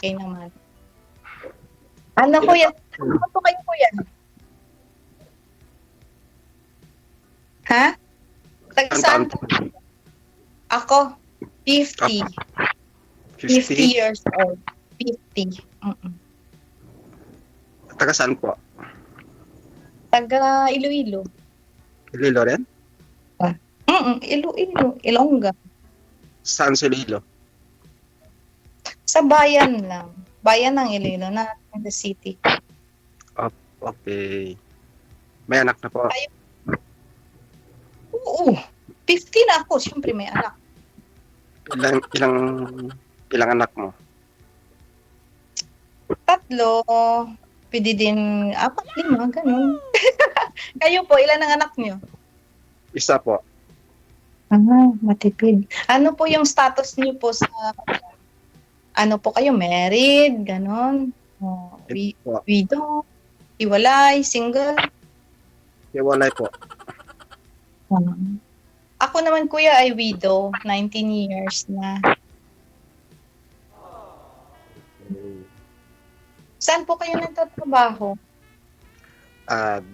okay naman. Ano po yan? Ano po kayo po yan? Ha? Taga Ang saan taon po? po? Ako, 50. 50 50? years old. 50. Mm-mm. Taga saan po? Taga Iloilo. Iloilo rin? Iloilo. Ilongga. Saan sa Iloilo? Sa bayan lang. Bayan ng Iloilo na in the city. Okay. May anak na po. Oo. 50 na ako. Siyempre may anak. Ilang anak mo? 3. Pwede din 4, 5, ganun. Kayo po, ilan ang anak niyo? Isa po. Matipid. Ano po yung status niyo po sa ano po kayo, married, ganon? Po. Widow, hiwalay, single? Hiwalay po. Ako naman kuya ay widow, 19 years na. Saan po kayo nagtatrabaho?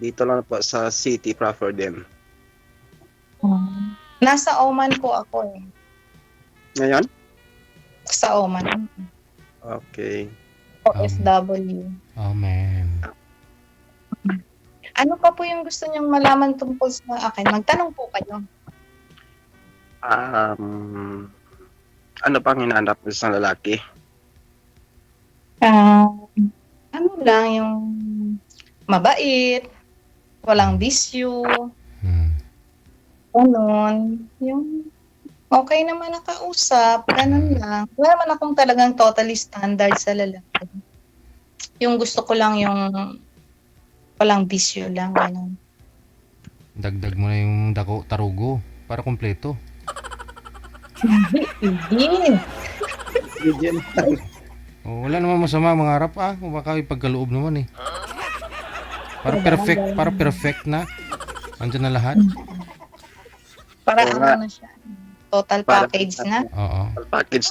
Dito lang po sa city proper din. Nasa Oman po ako eh. Ngayon? Sa Oman. Okay. OFW. Oh, man. Ano pa po yung gusto niyong malaman tungkol sa akin? Magtanong po kayo. Ano pang hinahanap mo sa lalaki? Ano lang yung mabait, walang bisyo, ganun. Yung okay naman nakausap, ganun lang. Wala naman akong talagang totally standard sa lalaki. Yung gusto ko lang yung walang bisyo lang, ganun. Dagdag mo na yung tarugo para kompleto. Hindi. Oh, wala naman masama mga harap kung baka ipagkaloob naman eh. Para perfect na. Andiyan na lahat. Para Oo ano nga. na siya. Total Para- package na. Oo. Package.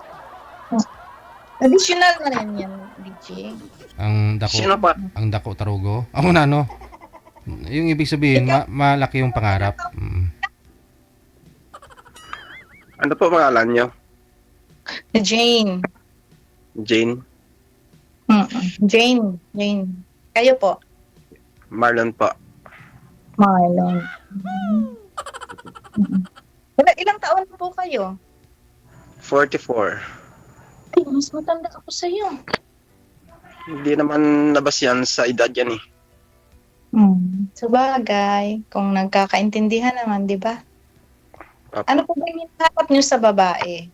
Additional na rin yan, DJ. Sino pa? Ang dako tarugo. Ako na no. Yung ibig sabihin, malaki yung pangarap. Ano po pangalan niyo? Jane. Jane? Jane. Kayo po? Marlon po. Marlon. Ilang taon na po kayo? 44. Ay, mas matanda ako sa iyo. Hindi naman labas yan sa edad yan eh. Sabagay, kung nagkakaintindihan naman, di ba? Opo. Ano po ba yung hinahanap niyo sa babae?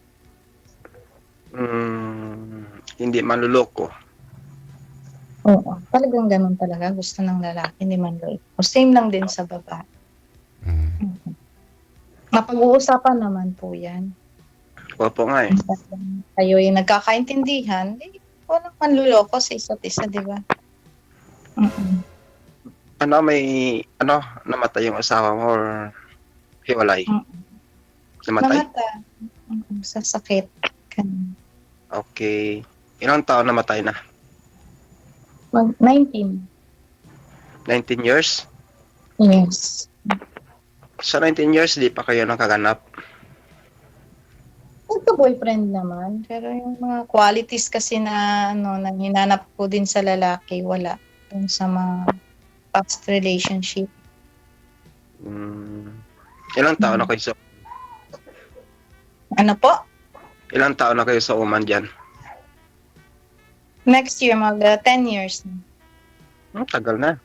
Hindi manluloko. Oo, talagang ganun talaga. Gusto ng lalaki, hindi man lolo. O same lang din sa babae. Mapag-uusapan naman po yan. Opo nga eh. Kayo yung nagkakaintindihan, walang manluloko sa isa't isa, di ba? Namatay yung asawa mo or hiwalay? Namatay? Sa sakit. Ganun. Okay. Ilang taon namatay na? 19. 19 years? Yes. Sa 19 years, di pa kayo nakaganap? Boyfriend naman, pero yung mga qualities kasi na na hinanap ko din sa lalaki, wala. Yung sa mga past relationship. Ilang taon na kayo sa Ano po? Ilang taon na kayo sa Oman dyan? Next year, mag 10 years. Tagal na.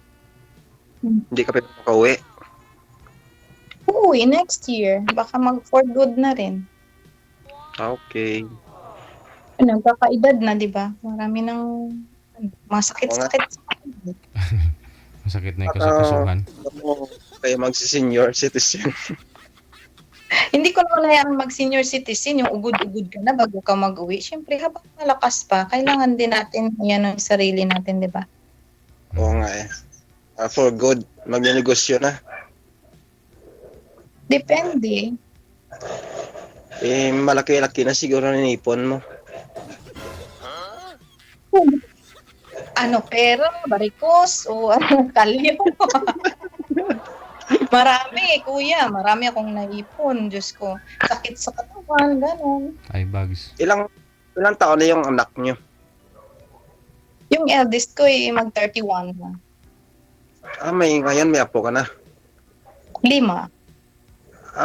Hindi ka pa makauwi. Uy, next year. Baka mag for good na rin. Okay. Nagkakaedad na, di ba? Marami ng masakit-sakit. Masakit na yung kasakasuhan. Kayo magsi-senior citizen. Hindi ko naman hayaan mag-senior citizen, yung ugod-ugod ka na bago ka mag-uwi. Siyempre, habang malakas pa, kailangan din natin yan ang sarili natin, di ba? Oo nga eh. For good, magnenegosyo na. Depende. Malaki-laki na siguro ninipon mo. Ano, pera, barikos, o kalyo. Marami, kuya. Marami akong naipon. Diyos ko. Sakit sa katawan, gano'n. Ay, bags. Ilang taon na yung anak nyo? Yung eldest ko mag-31 na. Ngayon may apo ka na. 5.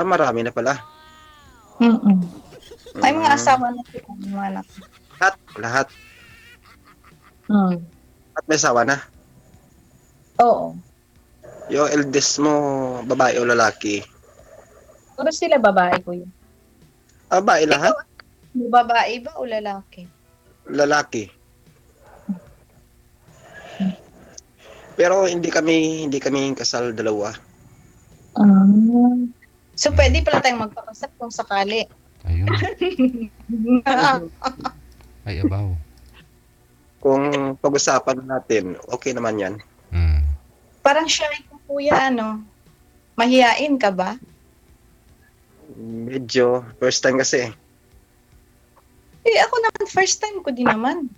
Marami na pala. Mm-mm. Ay, mga Mm. asawa na sila, mga anak. Lahat. Mm. At may asawa na. Oo. Yung eldest mo, babae o lalaki? Puro sila babae, kuya. Babae lahat? Ikaw, babae ba o lalaki? Lalaki. Pero hindi kami kasal dalawa. So, pwede pala tayong magpakasal kung sakali. Ayun. Ay, abaw. Kung pag-usapan natin, okay naman yan. Mm. Parang shy ko, kuya, mahihain ka ba? Medyo, first time kasi. Ako naman, first time ko din naman.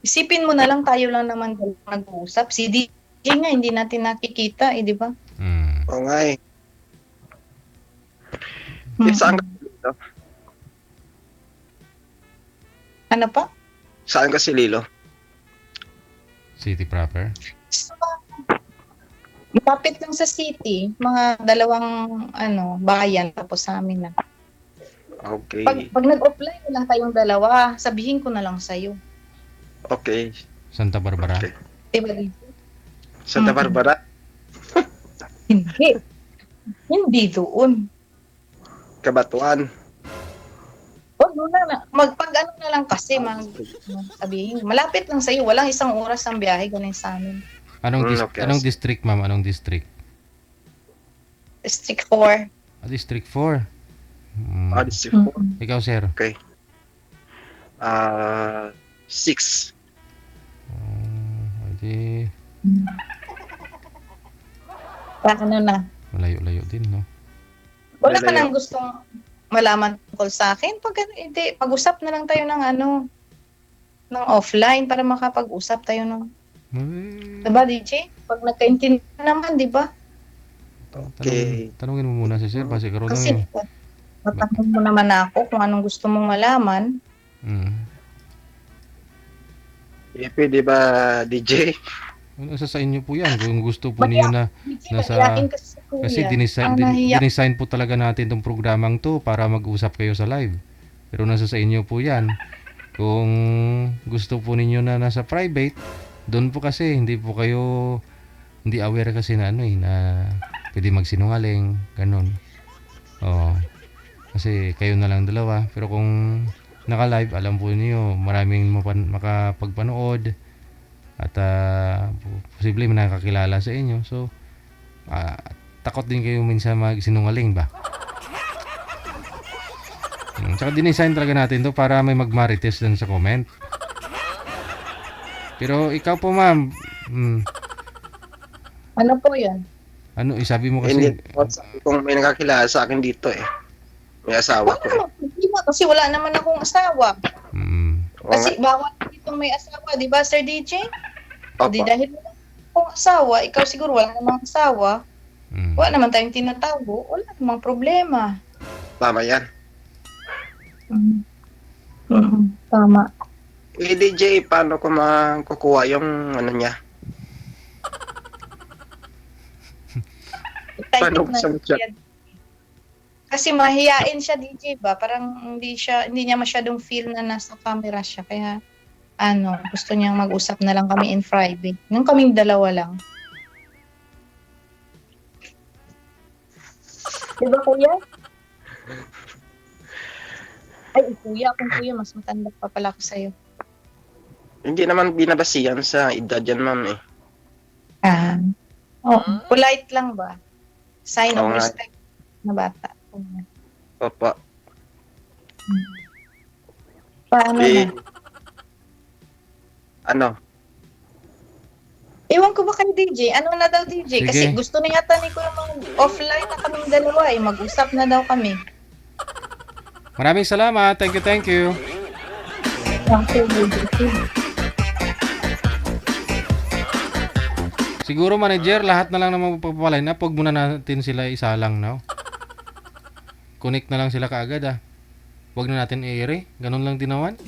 Isipin mo na lang, tayo lang naman nag-uusap. Si DJ nga, hindi natin nakikita, di ba? Mm. Oo nga eh. Saan ka Lilo? Ano pa? Saan ka si Lilo? City proper. So, lapit lang sa city, mga 2 bayan tapos sa amin na. Okay. Pag nag-offline lang tayong 2, sabihin ko na lang sa'yo. Okay. Santa Barbara. Okay. Diba, DJ? Santa Barbara? Hindi. Hindi doon. Kabatuan. Doon na. Pag na lang kasi, sabihin. Malapit lang sa'yo. Walang 1 oras ang biyahe, ganun sa amin. Anong Okay. district, ma'am? Anong district? District 4. District 4. Mm. District 4. Ikaw, sir? Okay. 6. Edi, Ano na. malayo-layo din, no? Wala ka Malayo. nang gustong malaman tungkol sa akin? Hindi, pag-usap na lang tayo ng ng offline para makapag-usap tayo ng, diba, DJ? Pag nagkaintindihan naman, diba? Okay. Tanungin mo muna si sir, kasi karoon Kasi, matanong mo naman ako kung anong gusto mong malaman. Pwede ba, DJ? Nasa sa inyo po yan. Kung gusto po ninyo na, DJ, nasa- mahihain kasi si Kuya. kasi Nahiya. dinesign po talaga natin tong programang to para mag-usap kayo sa live. Pero nasa sa inyo po yan. Kung gusto po ninyo na nasa private, doon po kasi hindi aware kasi na na pwede magsinungaling, ganun. Oo. Kasi kayo na lang dalawa. Pero kung naka-live, alam po niyo maraming makapagpanood at posible may nakakilala sa inyo. So, takot din kayo minsan magsinungaling ba? Tsaka dinesign talaga natin to para may magmarites dun sa comment. Pero ikaw po, ma'am, Ano po yun? sabi mo Hindi. kasi, Kung may nakakilala sa akin dito eh. May asawa ko eh. Hindi mo, kasi wala naman akong asawa. Oo Kasi nga. bawal dito may asawa, di ba, Sir DJ? Di Opo. dahil wala akong asawa, ikaw siguro wala namang asawa, wala naman tayong tinatago, wala namang problema. Tama yan. Tama. DJ, paano ko makukuha yung niya? Paano ko siya? Kasi mahiyain siya, DJ ba? Parang hindi niya masyadong feel na nasa camera siya. Kaya, gusto niyang mag-usap na lang kami in private. Nung kaming 2 lang. Diba, kuya? Ay, kuya. Kung kuya, mas matanda pa pala ako sa'yo. Hindi naman binabasihan sa edad yan, ma'am eh. Polite lang ba? Sign of Oo nga. respect na bata. Opo. Paano Eh, na? Ewan ko ba kay DJ? Ano na daw, DJ? Sige. Kasi gusto na yata ni Kuya offline na kaming 2 Mag-usap na daw kami. maraming salamat. Thank you. Thank you, DJ. Siguro manager, lahat na lang na magpapaline up, huwag muna natin sila isa lang now. Connect na lang sila kaagad ah. Huwag na natin i-ere. Ganun lang din naman.